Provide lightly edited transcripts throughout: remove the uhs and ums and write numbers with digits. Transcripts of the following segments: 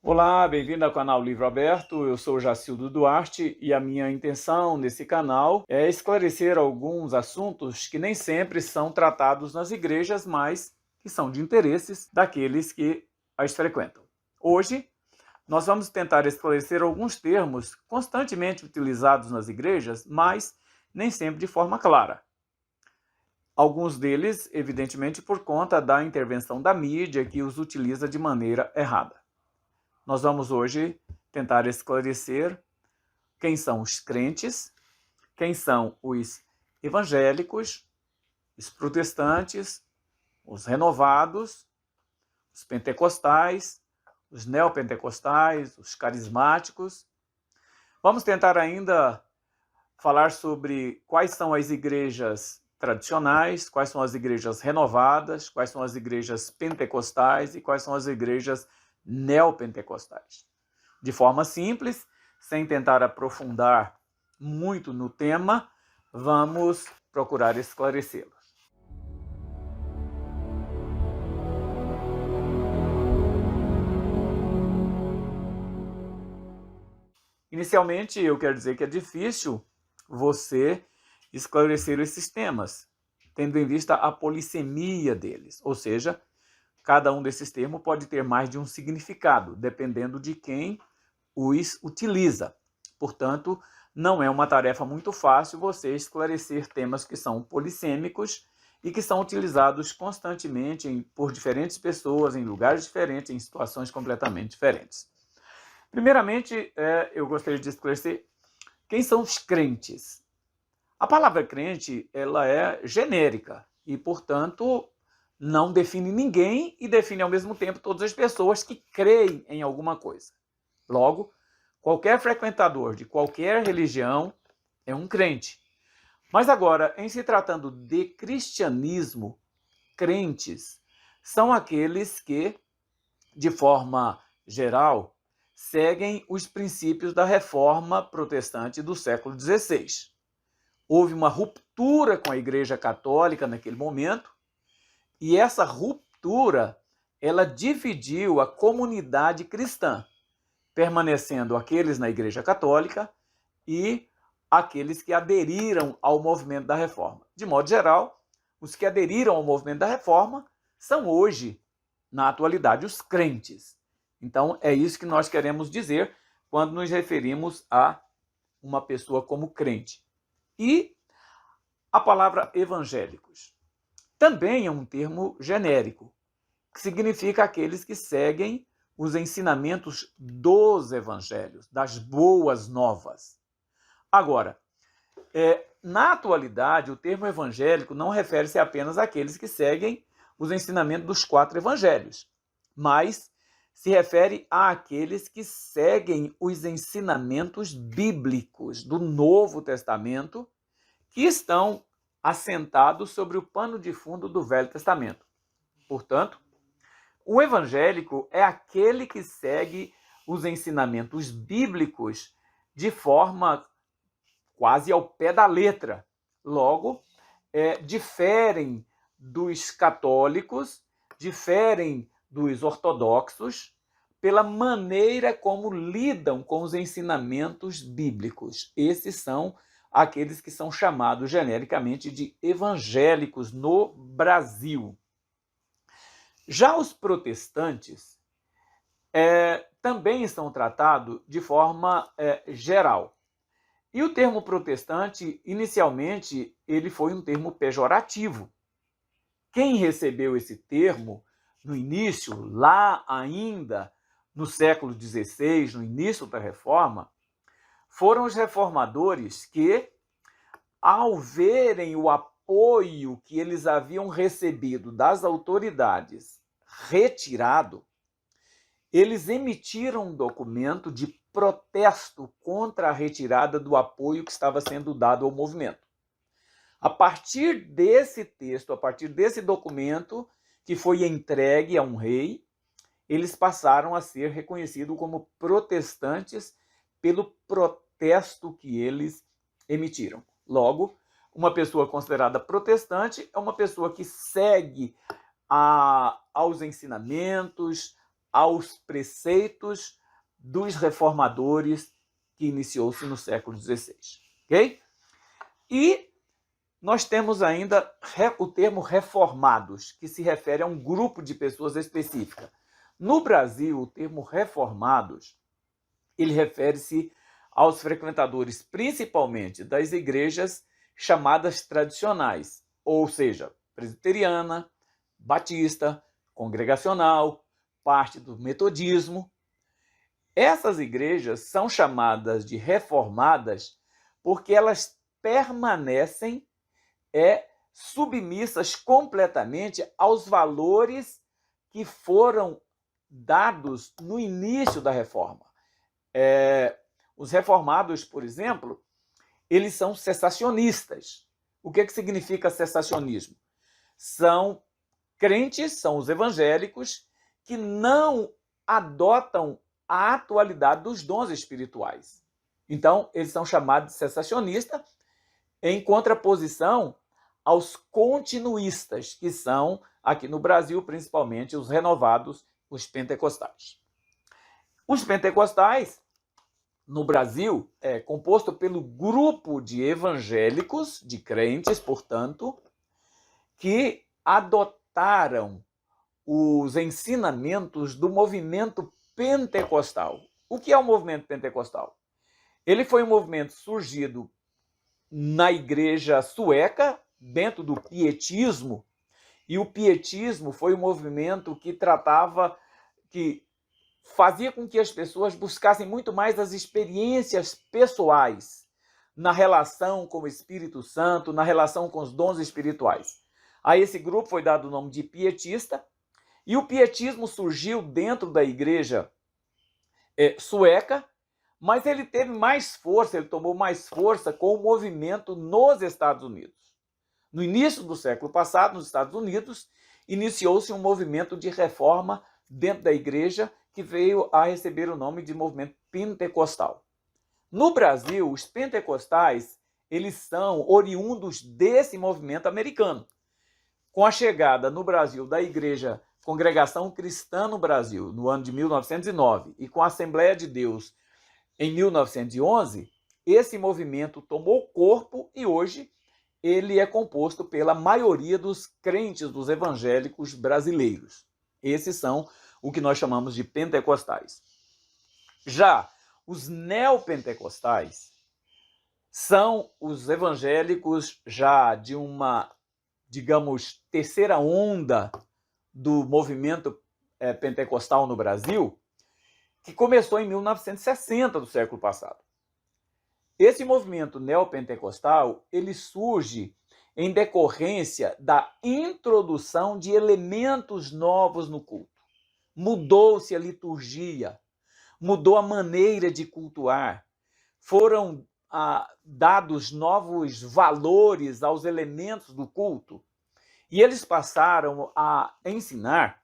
Olá, bem-vindo ao canal Livro Aberto. Eu sou Jacildo Duarte e a minha intenção nesse canal é esclarecer alguns assuntos que nem sempre são tratados nas igrejas, mas que são de interesses daqueles que as frequentam. Hoje, nós vamos tentar esclarecer alguns termos constantemente utilizados nas igrejas, mas nem sempre de forma clara. Alguns deles, evidentemente, por conta da intervenção da mídia que os utiliza de maneira errada. Nós vamos hoje tentar esclarecer quem são os crentes, quem são os evangélicos, os protestantes, os renovados, os pentecostais, os neopentecostais, os carismáticos. Vamos tentar ainda falar sobre quais são as igrejas tradicionais, quais são as igrejas renovadas, quais são as igrejas pentecostais e quais são as igrejas neopentecostais. De forma simples, sem tentar aprofundar muito no tema, vamos procurar esclarecê-los. Inicialmente, eu quero dizer que é difícil você esclarecer esses temas, tendo em vista a polissemia deles, ou seja, cada um desses termos pode ter mais de um significado, dependendo de quem os utiliza. Portanto, não é uma tarefa muito fácil você esclarecer temas que são polissêmicos e que são utilizados constantemente por diferentes pessoas, em lugares diferentes, em situações completamente diferentes. Primeiramente, eu gostaria de esclarecer quem são os crentes. A palavra crente, ela é genérica e, portanto, não define ninguém e define ao mesmo tempo todas as pessoas que creem em alguma coisa. Logo, qualquer frequentador de qualquer religião é um crente. Mas agora, em se tratando de cristianismo, crentes são aqueles que, de forma geral, seguem os princípios da reforma protestante do século XVI. Houve uma ruptura com a Igreja Católica naquele momento, e essa ruptura, ela dividiu a comunidade cristã, permanecendo aqueles na Igreja Católica e aqueles que aderiram ao movimento da Reforma. De modo geral, os que aderiram ao movimento da Reforma são hoje, na atualidade, os crentes. Então, é isso que nós queremos dizer quando nos referimos a uma pessoa como crente. E a palavra evangélicos também é um termo genérico, que significa aqueles que seguem os ensinamentos dos evangelhos, das boas novas. Agora, na atualidade, o termo evangélico não refere-se apenas àqueles que seguem os ensinamentos dos 4 evangelhos, mas se refere àqueles que seguem os ensinamentos bíblicos do Novo Testamento, que estão assentados sobre o pano de fundo do Velho Testamento. Portanto, o evangélico é aquele que segue os ensinamentos bíblicos de forma quase ao pé da letra. Logo, diferem dos católicos, diferem dos ortodoxos, pela maneira como lidam com os ensinamentos bíblicos. Esses são aqueles que são chamados genericamente de evangélicos no Brasil. Já os protestantes também são tratados de forma geral. E o termo protestante, inicialmente, ele foi um termo pejorativo. Quem recebeu esse termo no início, lá ainda no século XVI, no início da Reforma, foram os reformadores que, ao verem o apoio que eles haviam recebido das autoridades retirado, eles emitiram um documento de protesto contra a retirada do apoio que estava sendo dado ao movimento. A partir desse texto, a partir desse documento que foi entregue a um rei, eles passaram a ser reconhecidos como protestantes pelo protesto que eles emitiram. Logo, uma pessoa considerada protestante é uma pessoa que segue aos ensinamentos, aos preceitos dos reformadores que iniciou-se no século XVI. Ok? E nós temos ainda o termo reformados, que se refere a um grupo de pessoas específica. No Brasil, o termo reformados, ele refere-se aos frequentadores principalmente das igrejas chamadas tradicionais, ou seja, presbiteriana, batista, congregacional, parte do metodismo. Essas igrejas são chamadas de reformadas porque elas permanecem submissas completamente aos valores que foram dados no início da reforma. Os reformados, por exemplo, eles são cessacionistas. O que significa cessacionismo? São crentes, são os evangélicos, que não adotam a atualidade dos dons espirituais. Então, eles são chamados de cessacionistas, em contraposição aos continuistas, que são, aqui no Brasil, principalmente, os renovados, os pentecostais. Os pentecostais, no Brasil, é composto pelo grupo de evangélicos, de crentes, portanto, que adotaram os ensinamentos do movimento pentecostal. O que é o movimento pentecostal? Ele foi um movimento surgido na igreja sueca, dentro do pietismo, e o pietismo foi um movimento que fazia com que as pessoas buscassem muito mais as experiências pessoais na relação com o Espírito Santo, na relação com os dons espirituais. A esse grupo foi dado o nome de pietista, e o pietismo surgiu dentro da igreja sueca, mas ele teve mais força, ele tomou mais força com o movimento nos Estados Unidos. No início do século passado, nos Estados Unidos, iniciou-se um movimento de reforma dentro da igreja que veio a receber o nome de movimento pentecostal. No Brasil, os pentecostais, eles são oriundos desse movimento americano. Com a chegada no Brasil da Igreja Congregação Cristã no Brasil, no ano de 1909, e com a Assembleia de Deus em 1911, esse movimento tomou corpo e hoje ele é composto pela maioria dos crentes, dos evangélicos brasileiros. Esses são o que nós chamamos de pentecostais. Já os neopentecostais são os evangélicos já de uma, digamos, terceira onda do movimento pentecostal no Brasil, que começou em 1960 do século passado. Esse movimento neopentecostal, ele surge em decorrência da introdução de elementos novos no culto. Mudou-se a liturgia, mudou a maneira de cultuar, foram dados novos valores aos elementos do culto, e eles passaram a ensinar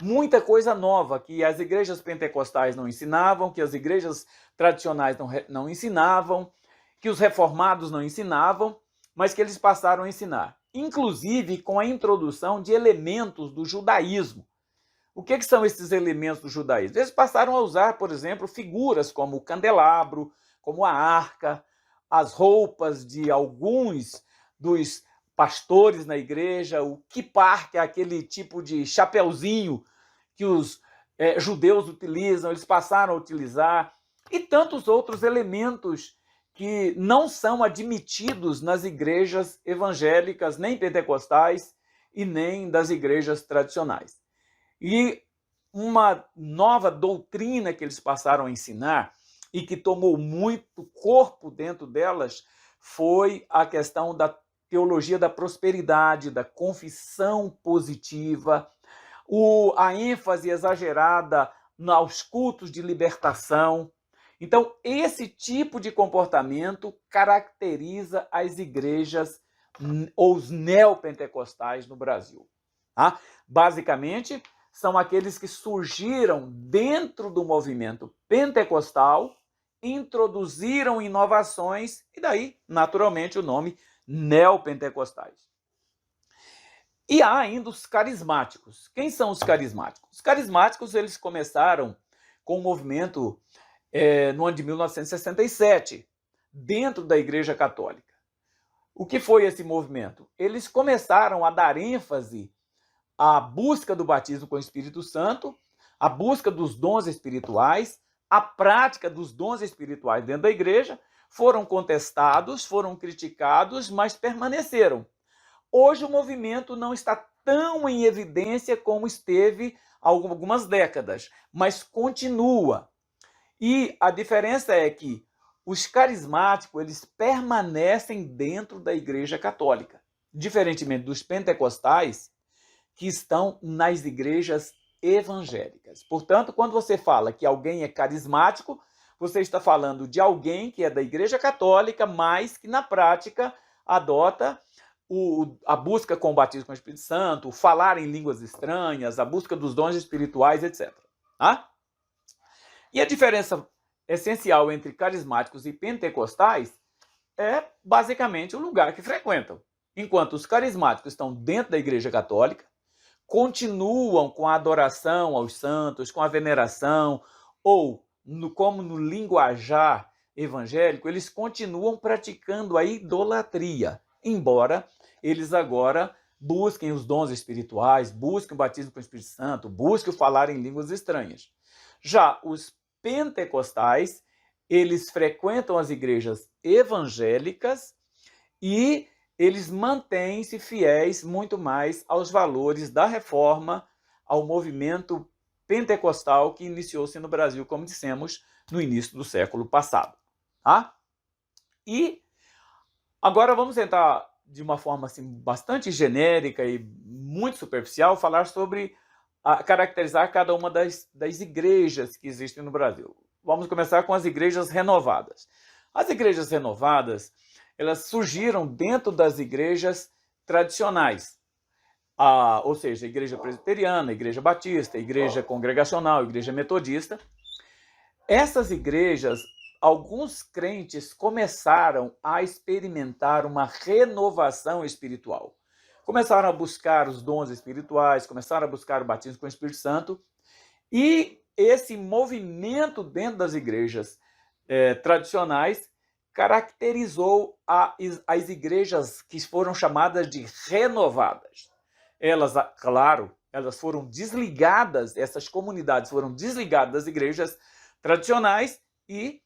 muita coisa nova que as igrejas pentecostais não ensinavam, que as igrejas tradicionais não ensinavam, que os reformados não ensinavam, mas que eles passaram a ensinar, inclusive com a introdução de elementos do judaísmo. O que são esses elementos do judaísmo? Eles passaram a usar, por exemplo, figuras como o candelabro, como a arca, as roupas de alguns dos pastores na igreja, o kippah, que é aquele tipo de chapeuzinho que os judeus utilizam, eles passaram a utilizar, e tantos outros elementos que não são admitidos nas igrejas evangélicas, nem pentecostais e nem das igrejas tradicionais. E uma nova doutrina que eles passaram a ensinar e que tomou muito corpo dentro delas foi a questão da teologia da prosperidade, da confissão positiva, a ênfase exagerada aos cultos de libertação. Então, esse tipo de comportamento caracteriza as igrejas ou os neopentecostais no Brasil. Tá? Basicamente, são aqueles que surgiram dentro do movimento pentecostal, introduziram inovações e daí, naturalmente, o nome neopentecostais. E há ainda os carismáticos. Quem são os carismáticos? Os carismáticos, eles começaram com o movimento no ano de 1967, dentro da Igreja Católica. O que foi esse movimento? Eles começaram a dar ênfase à busca do batismo com o Espírito Santo, a busca dos dons espirituais, a prática dos dons espirituais dentro da igreja, foram contestados, foram criticados, mas permaneceram. Hoje o movimento não está tão em evidência como esteve há algumas décadas, mas continua. E a diferença é que os carismáticos, eles permanecem dentro da Igreja Católica, diferentemente dos pentecostais, que estão nas igrejas evangélicas. Portanto, quando você fala que alguém é carismático, você está falando de alguém que é da Igreja Católica, mas que na prática adota a busca com o batismo com o Espírito Santo, o falar em línguas estranhas, a busca dos dons espirituais, etc. Tá? E a diferença essencial entre carismáticos e pentecostais é basicamente o lugar que frequentam. Enquanto os carismáticos estão dentro da Igreja Católica, continuam com a adoração aos santos, com a veneração, ou, como no linguajar evangélico, eles continuam praticando a idolatria, embora eles agora busquem os dons espirituais, busquem o batismo com o Espírito Santo, busquem o falar em línguas estranhas. Já os pentecostais, eles frequentam as igrejas evangélicas e eles mantêm-se fiéis muito mais aos valores da reforma, ao movimento pentecostal que iniciou-se no Brasil, como dissemos, no início do século passado. Tá? E agora vamos tentar, de uma forma assim, bastante genérica e muito superficial, falar sobre caracterizar cada uma das igrejas que existem no Brasil. Vamos começar com as igrejas renovadas. As igrejas renovadas, elas surgiram dentro das igrejas tradicionais, ou seja, a igreja presbiteriana, a igreja batista, a igreja congregacional, a igreja metodista. Essas igrejas, alguns crentes começaram a experimentar uma renovação espiritual. Começaram a buscar os dons espirituais, começaram a buscar o batismo com o Espírito Santo, e esse movimento dentro das igrejas tradicionais caracterizou as igrejas que foram chamadas de renovadas. Elas, claro, elas foram desligadas, essas comunidades foram desligadas das igrejas tradicionais e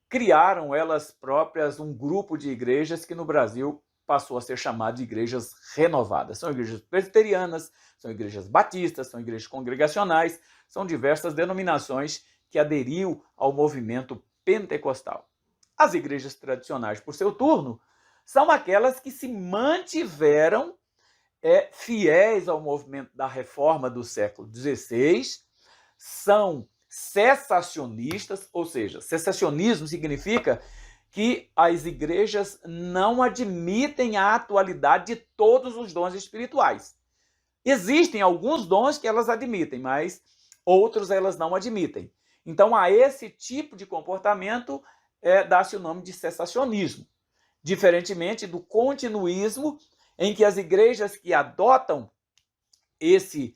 criaram elas próprias um grupo de igrejas que no Brasil passou a ser chamado de igrejas renovadas. São igrejas presbiterianas, são igrejas batistas, são igrejas congregacionais, são diversas denominações que aderiu ao movimento pentecostal. As igrejas tradicionais, por seu turno, são aquelas que se mantiveram fiéis ao movimento da reforma do século XVI, são cessacionistas, ou seja, cessacionismo significa que as igrejas não admitem a atualidade de todos os dons espirituais. Existem alguns dons que elas admitem, mas outros elas não admitem. Então, a esse tipo de comportamento dá-se o nome de cessacionismo, diferentemente do continuismo, em que as igrejas que adotam esse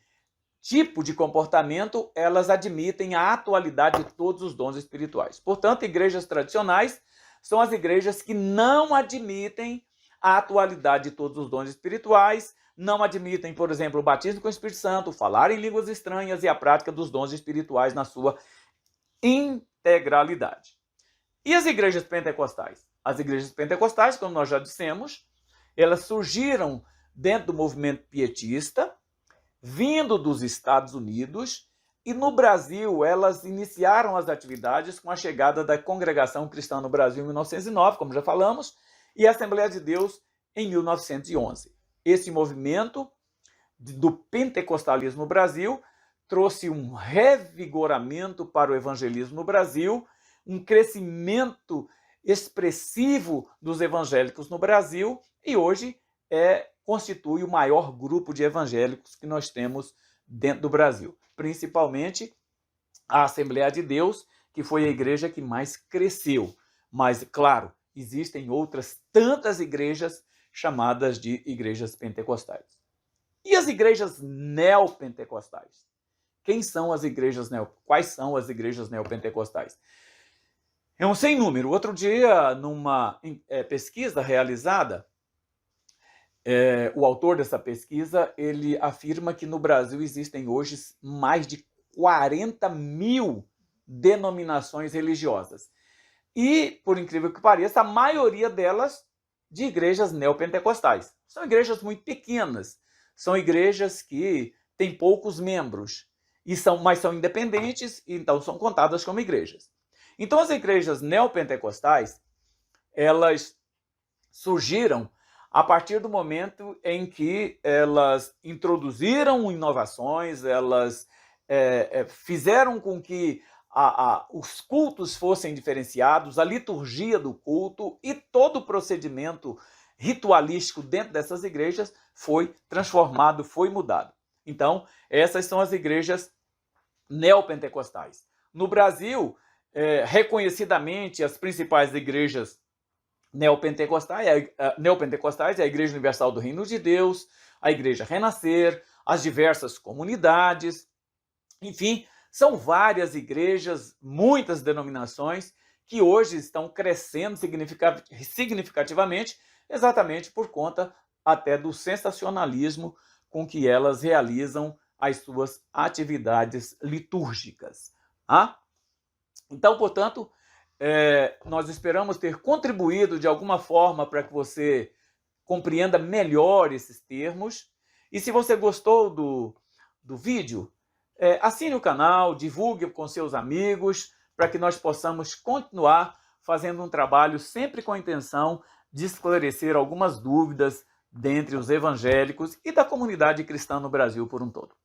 tipo de comportamento, elas admitem a atualidade de todos os dons espirituais. Portanto, igrejas tradicionais são as igrejas que não admitem a atualidade de todos os dons espirituais, não admitem, por exemplo, o batismo com o Espírito Santo, falar em línguas estranhas e a prática dos dons espirituais na sua integralidade. E as igrejas pentecostais? As igrejas pentecostais, como nós já dissemos, elas surgiram dentro do movimento pietista, vindo dos Estados Unidos, e no Brasil elas iniciaram as atividades com a chegada da Congregação Cristã no Brasil em 1909, como já falamos, e a Assembleia de Deus em 1911. Esse movimento do pentecostalismo no Brasil trouxe um revigoramento para o evangelismo no Brasil, um crescimento expressivo dos evangélicos no Brasil, e hoje constitui o maior grupo de evangélicos que nós temos dentro do Brasil, principalmente a Assembleia de Deus, que foi a igreja que mais cresceu. Mas, claro, existem outras tantas igrejas chamadas de igrejas pentecostais. E as igrejas neopentecostais? Quais são as igrejas neopentecostais? É um sem número. Outro dia, numa pesquisa realizada, o autor dessa pesquisa, ele afirma que no Brasil existem hoje mais de 40 mil denominações religiosas. E, por incrível que pareça, a maioria delas de igrejas neopentecostais. São igrejas muito pequenas, são igrejas que têm poucos membros, mas são independentes, e então são contadas como igrejas. Então as igrejas neopentecostais, elas surgiram a partir do momento em que elas introduziram inovações, elas fizeram com que os cultos fossem diferenciados, a liturgia do culto e todo o procedimento ritualístico dentro dessas igrejas foi transformado, foi mudado. Então, essas são as igrejas neopentecostais. No Brasil, reconhecidamente, as principais igrejas neopentecostais, a Igreja Universal do Reino de Deus, a Igreja Renascer, as diversas comunidades, enfim, são várias igrejas, muitas denominações, que hoje estão crescendo significativamente, exatamente por conta até do sensacionalismo com que elas realizam as suas atividades litúrgicas. Então, portanto, nós esperamos ter contribuído de alguma forma para que você compreenda melhor esses termos. E se você gostou do vídeo, assine o canal, divulgue com seus amigos, para que nós possamos continuar fazendo um trabalho sempre com a intenção de esclarecer algumas dúvidas dentre os evangélicos e da comunidade cristã no Brasil por um todo.